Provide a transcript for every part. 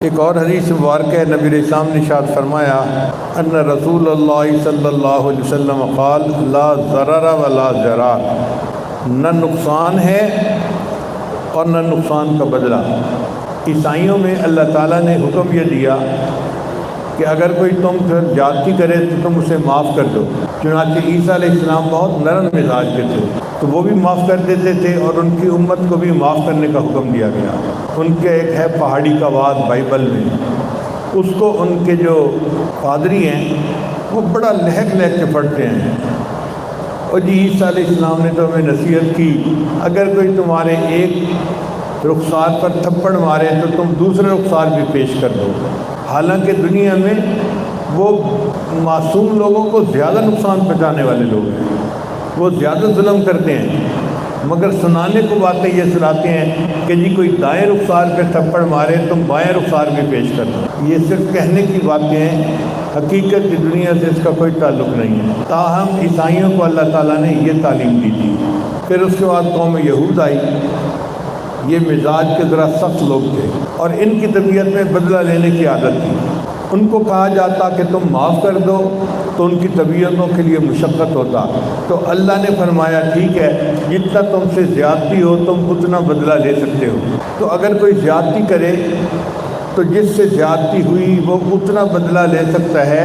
ایک اور حدیث مبارک ہے، نبی علیہ السلام نے ارشاد فرمایا ان رسول اللہ صلی اللہ علیہ وسلم قال لا ضرر ولا ضرار، نہ نقصان ہے اور نہ نقصان کا بدلہ۔ عیسائیوں میں اللہ تعالیٰ نے حکم یہ دیا کہ اگر کوئی تم پھر زیادتی کرے تو تم اسے معاف کر دو۔ چنانچہ عیسیٰ علیہ السلام بہت نرم مزاج کے تھے تو وہ بھی معاف کر دیتے تھے، اور ان کی امت کو بھی معاف کرنے کا حکم دیا گیا۔ ان کے ایک ہے پہاڑی کا واد بائبل میں، اس کو ان کے جو پادری ہیں وہ بڑا لہک لہک کے پڑھتے ہیں۔ اور جی عیسیٰ علیہ السلام نے تو ہمیں نصیحت کی، اگر کوئی تمہارے ایک رخسار پر تھپڑ مارے تو تم دوسرے رخسار بھی پیش کر دو۔ حالانکہ دنیا میں وہ معصوم لوگوں کو زیادہ نقصان پہنچانے والے لوگ ہیں، وہ زیادہ ظلم کرتے ہیں، مگر سنانے کو باتیں یہ سناتے ہیں کہ جی کوئی دائیں رخسار پہ تھپڑ مارے تم بائیں رخسار بھی پیش کر دو۔ یہ صرف کہنے کی باتیں ہیں، حقیقت کی دنیا سے اس کا کوئی تعلق نہیں ہے۔ تاہم عیسائیوں کو اللہ تعالیٰ نے یہ تعلیم دی تھی۔ پھر اس کے بعد قوم یہود آئی، یہ مزاج کے ذرا سخت لوگ تھے اور ان کی طبیعت میں بدلہ لینے کی عادت تھی۔ ان کو کہا جاتا کہ تم معاف کر دو تو ان کی طبیعتوں کے لیے مشقت ہوتا، تو اللہ نے فرمایا ٹھیک ہے، جتنا تم سے زیادتی ہو تم اتنا بدلہ لے سکتے ہو۔ تو اگر کوئی زیادتی کرے تو جس سے زیادتی ہوئی وہ اتنا بدلہ لے سکتا ہے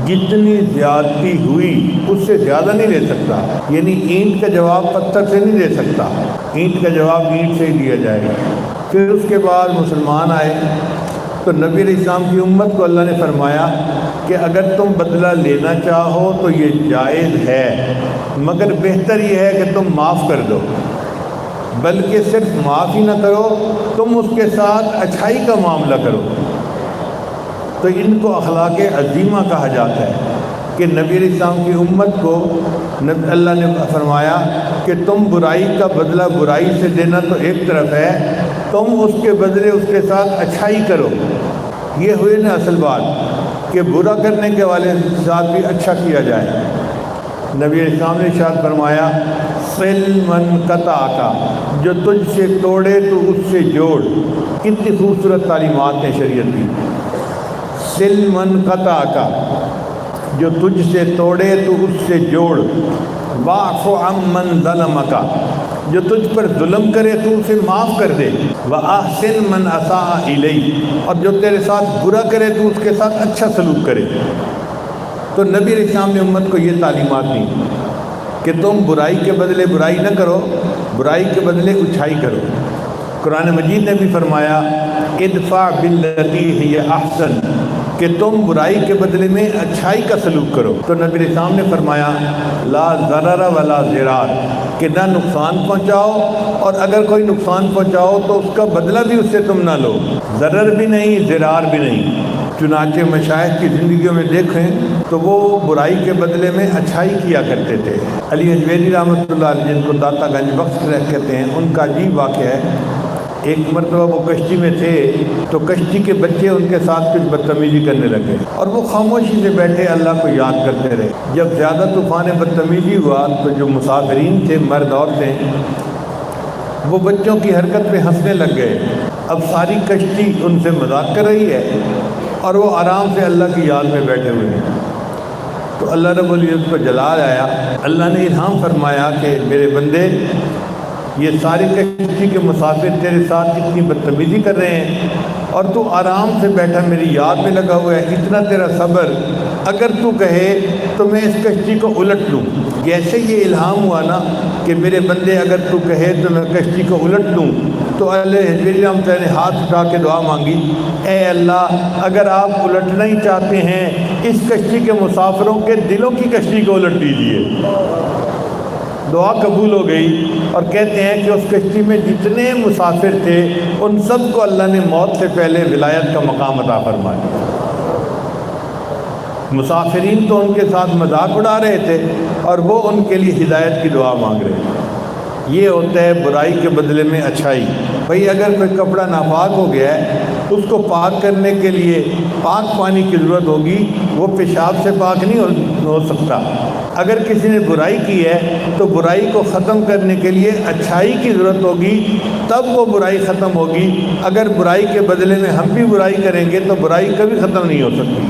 جتنی زیادتی ہوئی، اس سے زیادہ نہیں لے سکتا۔ یعنی اینٹ کا جواب پتھر سے نہیں دے سکتا، اینٹ کا جواب اینٹ سے ہی دیا جائے گا۔ پھر اس کے بعد مسلمان آئے تو نبی علیہ السلام کی امت کو اللہ نے فرمایا کہ اگر تم بدلہ لینا چاہو تو یہ جائز ہے، مگر بہتر یہ ہے کہ تم معاف کر دو، بلکہ صرف معاف ہی نہ کرو، تم اس کے ساتھ اچھائی کا معاملہ کرو۔ تو ان کو اخلاق عظیمہ کہا جاتا ہے کہ نبی علیہ السلام کی امت کو اللہ نے فرمایا کہ تم برائی کا بدلہ برائی سے دینا تو ایک طرف ہے، تم اس کے بدلے اس کے ساتھ اچھائی کرو۔ یہ ہوئی نا اصل بات کہ برا کرنے کے والے ساتھ بھی اچھا کیا جائے۔ نبی علیہ السلام نے ارشاد فرمایا صل من قطعک، جو تجھ سے توڑے تو اس سے جوڑ۔ کتنی خوبصورت تعلیمات ہیں شریعت کی۔ صل من قطعک، جو تجھ سے توڑے تو اس سے جوڑ۔ واعف عمن ظلمک، جو تجھ پر ظلم کرے تو اسے معاف کر دے۔ واحسن من اساء الیک، اور جو تیرے ساتھ برا کرے تو اس کے ساتھ اچھا سلوک کرے۔ تو نبی علیہ السلام نے امت کو یہ تعلیمات دی کہ تم برائی کے بدلے برائی نہ کرو، برائی کے بدلے اچھائی کرو۔ قرآن مجید نے بھی فرمایا ادفع باللتی ہی احسن، کہ تم برائی کے بدلے میں اچھائی کا سلوک کرو۔ تو نبی علیہ السلام نے فرمایا لا ضرر ولا ضرار، کہ نہ نقصان پہنچاؤ، اور اگر کوئی نقصان پہنچاؤ تو اس کا بدلہ بھی اس سے تم نہ لو، ضرر بھی نہیں ضرار بھی نہیں۔ چنانچہ مشائخ کی زندگیوں میں دیکھیں تو وہ برائی کے بدلے میں اچھائی کیا کرتے تھے۔ علی حجویری رحمۃ اللہ علیہ، جن کو داتا گنج بخش کہتے ہیں، ان کا عجیب واقعہ ہے۔ ایک مرتبہ وہ کشتی میں تھے تو کشتی کے بچے ان کے ساتھ کچھ بدتمیزی کرنے لگے، اور وہ خاموشی سے بیٹھے اللہ کو یاد کرتے رہے۔ جب زیادہ طوفان بدتمیزی ہوا تو جو مسافرین تھے، مرد عورتیں، وہ بچوں کی حرکت پہ ہنسنے لگ گئے۔ اب ساری کشتی ان سے مذاق کر رہی ہے اور وہ آرام سے اللہ کی یاد میں بیٹھے ہوئے ہیں۔ تو اللہ رب العزت کو جلال آیا، اللہ نے الہام فرمایا کہ میرے بندے، یہ ساری کشتی کے مسافر تیرے ساتھ اتنی بدتمیزی کر رہے ہیں اور تو آرام سے بیٹھا میری یاد میں لگا ہوا ہے، اتنا تیرا صبر، اگر تو کہے تو میں اس کشتی کو الٹ لوں۔ جیسے یہ الہام ہوا نا کہ میرے بندے اگر تو کہے تو میں کشتی کو الٹ لوں، تو اللہ حجویری رحمۃ اللہ نے ہاتھ اٹھا کے دعا مانگی، اے اللہ اگر آپ الٹنا ہی چاہتے ہیں اس کشتی کے مسافروں کے دلوں کی کشتی کو الٹ دیجیے۔ دعا قبول ہو گئی، اور کہتے ہیں کہ اس کشتی میں جتنے مسافر تھے ان سب کو اللہ نے موت سے پہلے ولایت کا مقام عطا فرمایا۔ مسافرین تو ان کے ساتھ مذاق اڑا رہے تھے اور وہ ان کے لیے ہدایت کی دعا مانگ رہے تھے۔ یہ ہوتا ہے برائی کے بدلے میں اچھائی۔ بھئی اگر کوئی کپڑا ناپاک ہو گیا ہے اس کو پاک کرنے کے لیے پاک پانی کی ضرورت ہوگی، وہ پیشاب سے پاک نہیں ہو سکتا۔ اگر کسی نے برائی کی ہے تو برائی کو ختم کرنے کے لیے اچھائی کی ضرورت ہوگی، تب وہ برائی ختم ہوگی۔ اگر برائی کے بدلے میں ہم بھی برائی کریں گے تو برائی کبھی ختم نہیں ہو سکتی۔